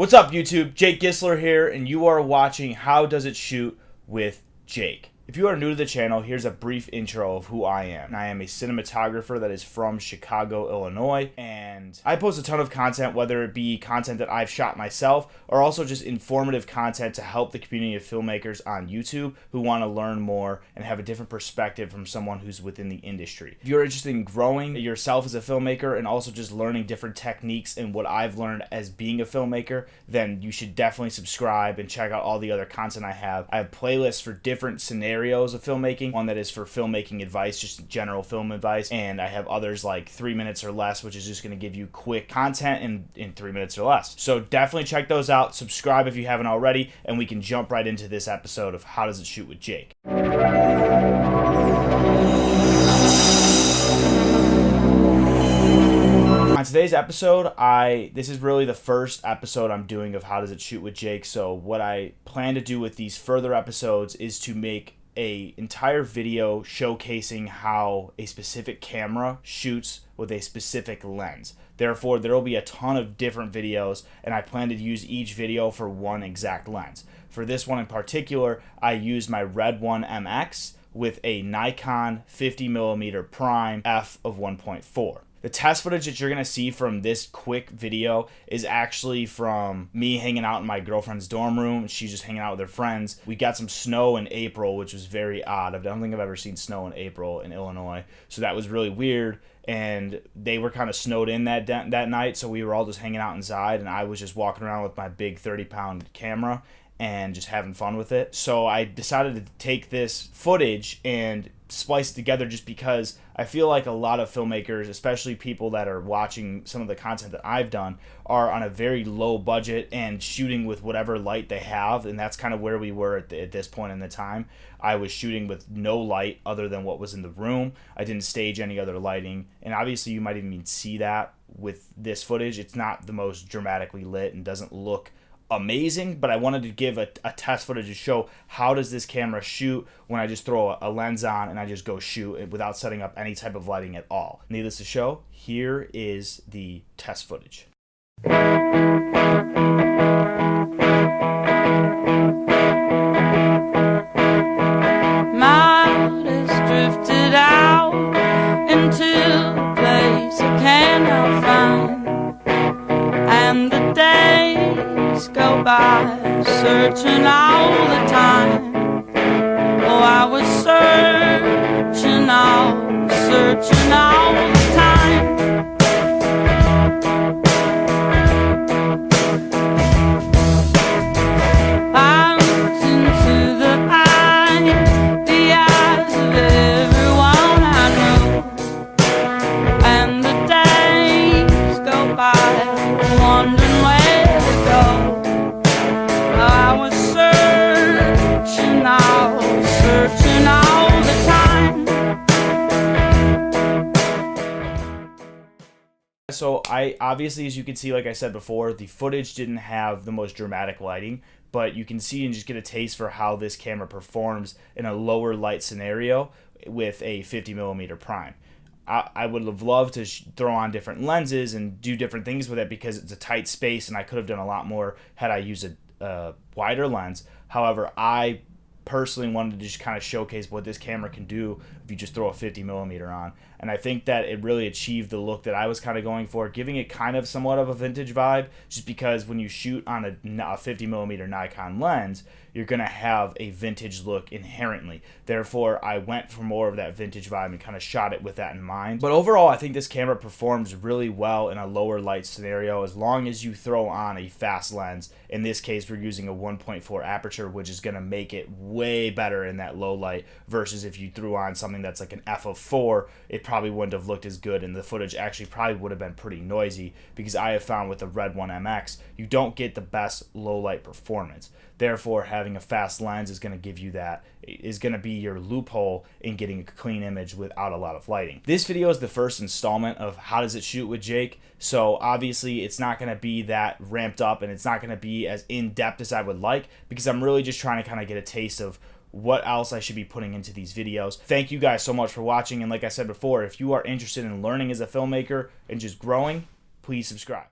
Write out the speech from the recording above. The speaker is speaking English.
What's up, YouTube? Jake Gisler here, and you are watching How Does It Shoot with Jake. If you are new to the channel, here's a brief intro of who I am. I am a cinematographer that is from Chicago, Illinois, and I post a ton of content, whether it be content that I've shot myself or also just informative content to help the community of filmmakers on YouTube who want to learn more and have a different perspective from someone who's within the industry. If you're interested in growing yourself as a filmmaker and also just learning different techniques and what I've learned as being a filmmaker, then you should definitely subscribe and check out all the other content I have. I have playlists for different scenarios of filmmaking, one that is for filmmaking advice, just general film advice, and I have others like 3 minutes or less, which is just going to give you quick content in 3 minutes or less. So definitely check those out, subscribe if you haven't already, and we can jump right into this episode of How Does It Shoot with Jake. On today's episode, this is really the first episode I'm doing of How Does It Shoot with Jake, so what I plan to do with these further episodes is to make an entire video showcasing how a specific camera shoots with a specific lens. Therefore, there will be a ton of different videos, and I plan to use each video for one exact lens. For this one in particular, I used my Red 1 MX with a Nikon 50mm prime f of 1.4. The test footage that you're going to see from this quick video is actually from me hanging out in my girlfriend's dorm room. She's just hanging out with her friends. We got some snow in April, which was very odd. I don't think I've ever seen snow in April in Illinois, so that was really weird. And they were kind of snowed in that night, so we were all just hanging out inside, and I was just walking around with my big 30-pound camera and just having fun with it. So I decided to take this footage and splice it together just because I feel like a lot of filmmakers, especially people that are watching some of the content that I've done, are on a very low budget and shooting with whatever light they have, and that's kind of where we were at this point in the time. I was shooting with no light other than what was in the room. I didn't stage any other lighting, and obviously you might even see that with this footage. It's not the most dramatically lit and doesn't look amazing, but I wanted to give a test footage to show how does this camera shoot when I just throw a lens on and I just go shoot without setting up any type of lighting at all. Needless to show, here is the test footage. My heart has drifted out into a place I cannot find, and the days go by searching all the time. Oh, I was searching all the time. I looked into the eyes of everyone I know, and the days go by wondering where to go. I was searching all the time. So I obviously, as you can see, like I said before, the footage didn't have the most dramatic lighting, but you can see and just get a taste for how this camera performs in a lower light scenario with a 50mm prime. I would have loved to throw on different lenses and do different things with it because it's a tight space, and I could have done a lot more had I used a wider lens. However, I personally wanted to just kind of showcase what this camera can do if you just throw a 50mm on, and I think that it really achieved the look that I was kind of going for, giving it kind of somewhat of a vintage vibe, just because when you shoot on a 50mm Nikon lens, you're going to have a vintage look inherently. Therefore, I went for more of that vintage vibe and kind of shot it with that in mind. But overall, I think this camera performs really well in a lower light scenario as long as you throw on a fast lens. In this case, we're using a 1.4 aperture, which is going to make it way better in that low light versus if you threw on something that's like an f of 4, it probably wouldn't have looked as good, and the footage actually probably would have been pretty noisy because I have found with the Red 1 MX, you don't get the best low light performance. Therefore, having a fast lens is going to give you that, is going to be your loophole in getting a clean image without a lot of lighting. This video is the first installment of How Does It Shoot with Jake, so obviously it's not going to be that ramped up and it's not going to be as in-depth as I would like because I'm really just trying to kind of get a taste of what else I should be putting into these videos. Thank you guys so much for watching, and like I said before, if you are interested in learning as a filmmaker and just growing, please subscribe.